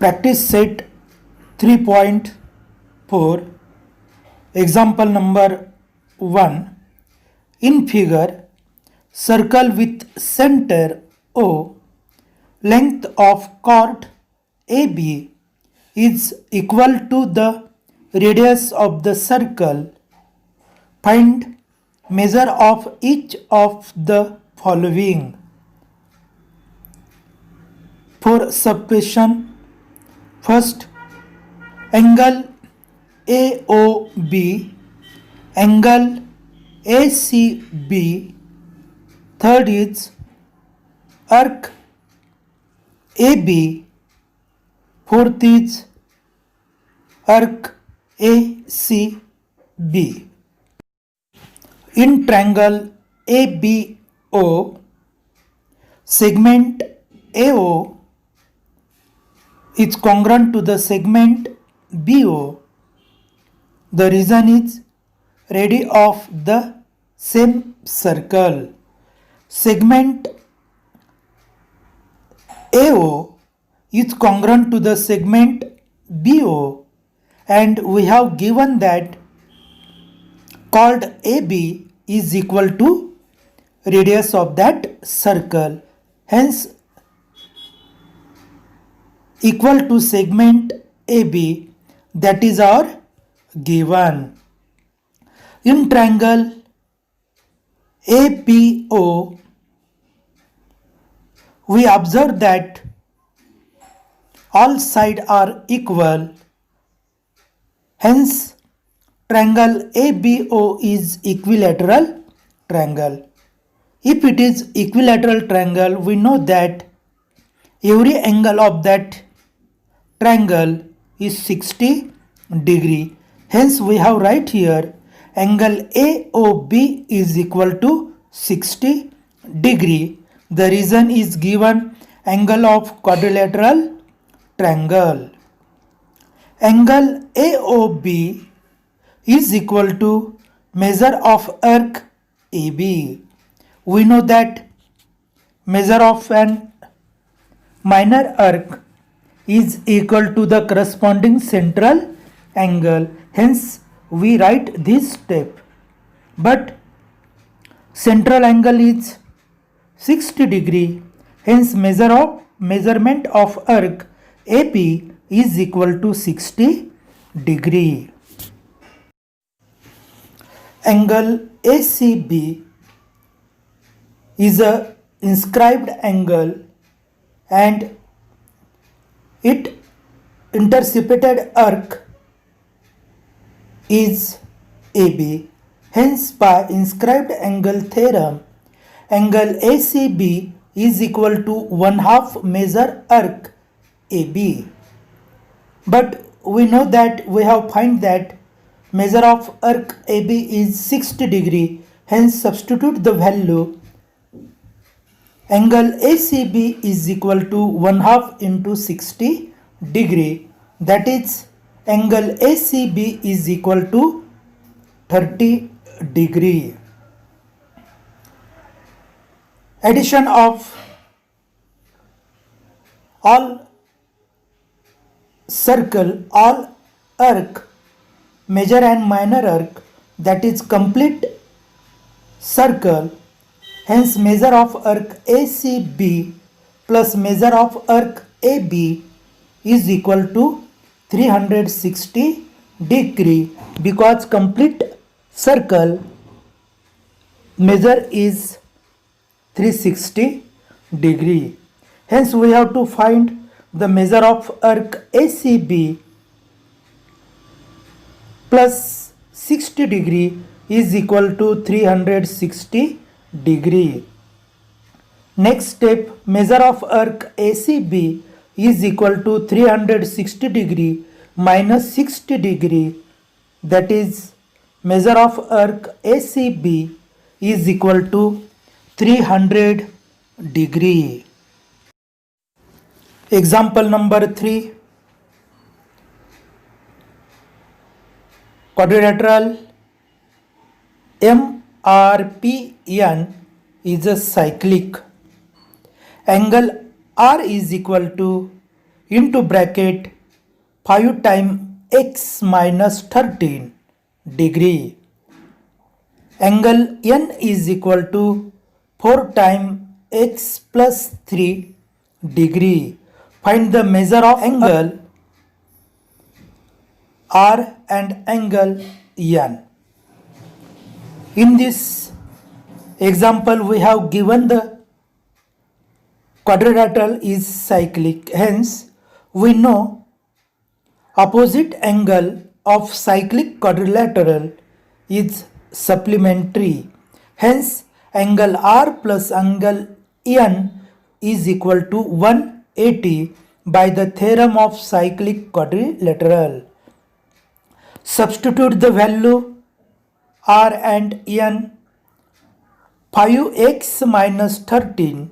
Practice set 3.4. Example number 1. In figure, circle with center O, length of chord AB is equal to the radius of the circle. Find measure of each of the following. For subtraction, first angle AOB, angle ACB, third is arc AB, fourth is arc ACB. In triangle ABO, segment AO is congruent to the segment BO. The reason is radii of the same circle. Segment AO is congruent to the segment BO, and we have given that chord AB is equal to radius of that circle. Hence, equal to segment AB, that is our given. In triangle APO, we observe that all sides are equal. Hence, triangle ABO is equilateral triangle. If it is equilateral triangle, we know that every angle of that triangle is 60 degree. Hence, we have right here angle AOB is equal to 60 degree. The reason is given angle of quadrilateral triangle. Angle AOB is equal to measure of arc AB. We know that measure of an minor arc is equal to the corresponding central angle. Hence, we write this step. But central angle is 60 degree. Hence, measurement of arc AP is equal to 60 degree. Angle ACB is a inscribed angle and it intercepted arc is AB. Hence, by inscribed angle theorem, angle ACB is equal to 1/2 measure arc AB. But we know that we have find that measure of arc AB is 60 degree. Hence, substitute the value. Angle ACB is equal to 1/2 into 60 degree. That is, angle ACB is equal to 30 degree. Addition of all circle, all arc, major and minor arc, that is complete circle. Hence, measure of arc ACB plus measure of arc AB is equal to 360 degree, because complete circle measure is 360 degree. Hence, we have to find the measure of arc ACB plus 60 degree is equal to 360 degree. Next step, measure of arc ACB is equal to 360 degree minus 60 degree. That is, measure of arc ACB is equal to 300 degree. Example number 3. Quadrilateral MRPN is a cyclic. Angle R is equal to into bracket 5 times x minus 13 degree. Angle N is equal to 4 times x plus 3 degree. Find the measure of angle R and angle N. In this example, we have given the quadrilateral is cyclic. Hence, we know opposite angle of cyclic quadrilateral is supplementary. Hence, angle R plus angle N is equal to 180 by the theorem of cyclic quadrilateral. Substitute the value R and N. 5x minus 13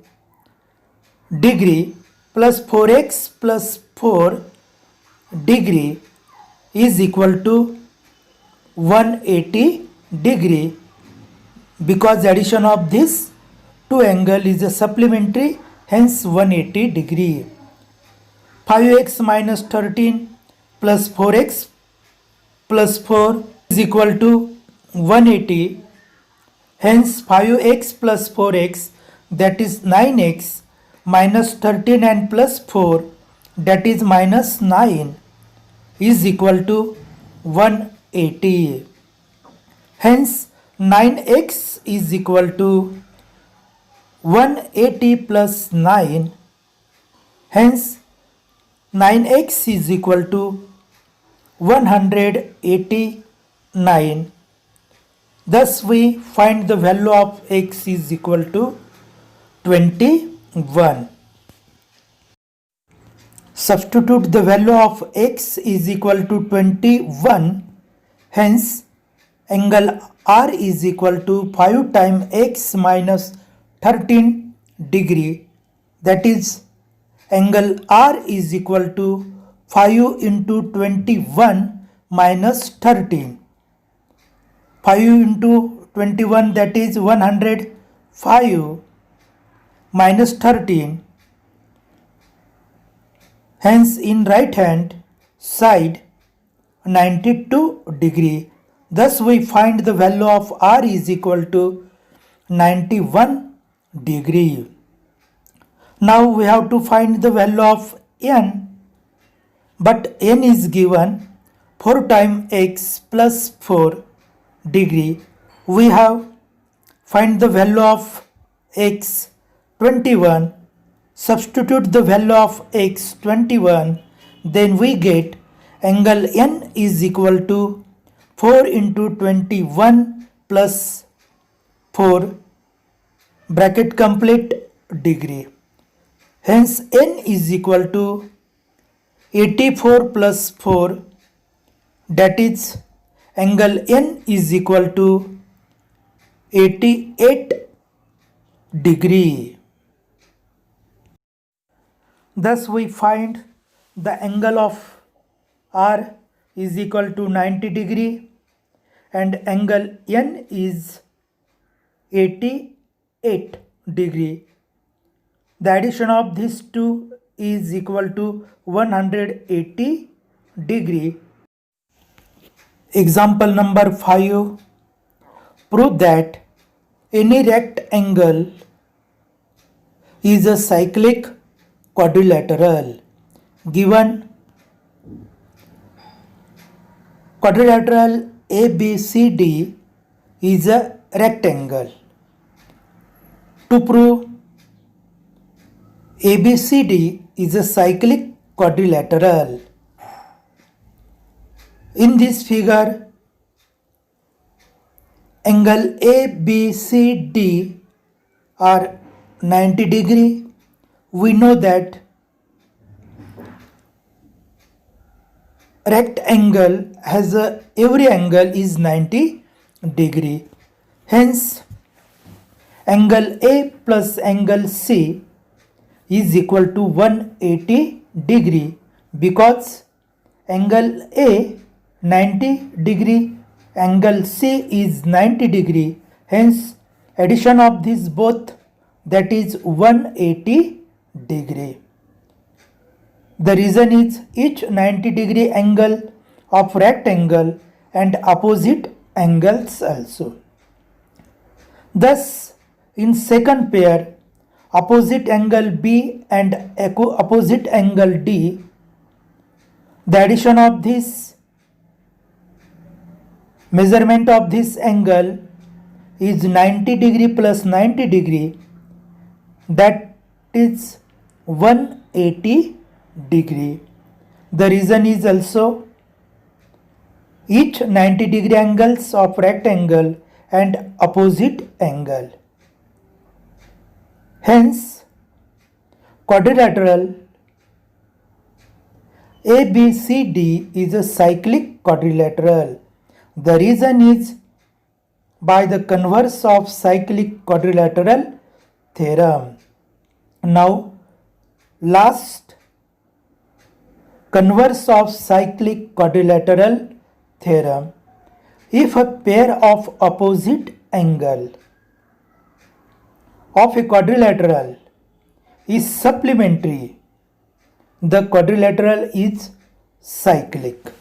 degree plus 4x plus 4 degree is equal to 180 degree, because addition of this two angle is a supplementary, hence 180 degree. 5x minus 13 plus 4x plus 4 is equal to 180, hence 5x plus 4x, that is 9x, minus 13 and plus 4, that is minus 9, is equal to 180. Hence 9x is equal to 180 plus 9. Hence 9x is equal to 189. Thus we find the value of x is equal to 21. Substitute the value of x is equal to 21. Hence angle R is equal to 5 times x minus 13 degree, that is angle R is equal to 5 into 21 minus 13. 5 into 21, that is 105 minus 13. Hence in right hand side 92 degree. Thus we find the value of R is equal to 91 degree. Now we have to find the value of N, but N is given 4 times x plus 4 degree. We have find the value of x 21. Substitute the value of x 21, then we get angle N is equal to 4 into 21 plus 4 bracket complete degree. Hence N is equal to 84 plus 4, that is angle N is equal to 88 degree. Thus we find the angle of R is equal to 90 degree and angle N is 88 degree. The addition of these two is equal to 180 degree. Example number 5. Prove that any rectangle is a cyclic quadrilateral. Given quadrilateral ABCD is a rectangle. To prove ABCD is a cyclic quadrilateral, in this figure angle ABCD are 90 degree. We know that rectangle has every angle is 90 degree. Hence angle A plus angle C is equal to 180 degree, because angle A 90 degree, angle C is 90 degree. Hence addition of these both, that is 180 degree. The reason is each 90-degree angle of rectangle and opposite angles also. Thus, in second pair, opposite angle B and opposite angle D, the addition of this measurement of this angle is 90 degree plus 90 degree, that is 180 degree. The reason is also each 90 degree angles of rectangle and opposite angle. Hence, quadrilateral ABCD is a cyclic quadrilateral. The reason is by the converse of cyclic quadrilateral theorem. Now, last converse of cyclic quadrilateral theorem. If a pair of opposite angle of a quadrilateral is supplementary, the quadrilateral is cyclic.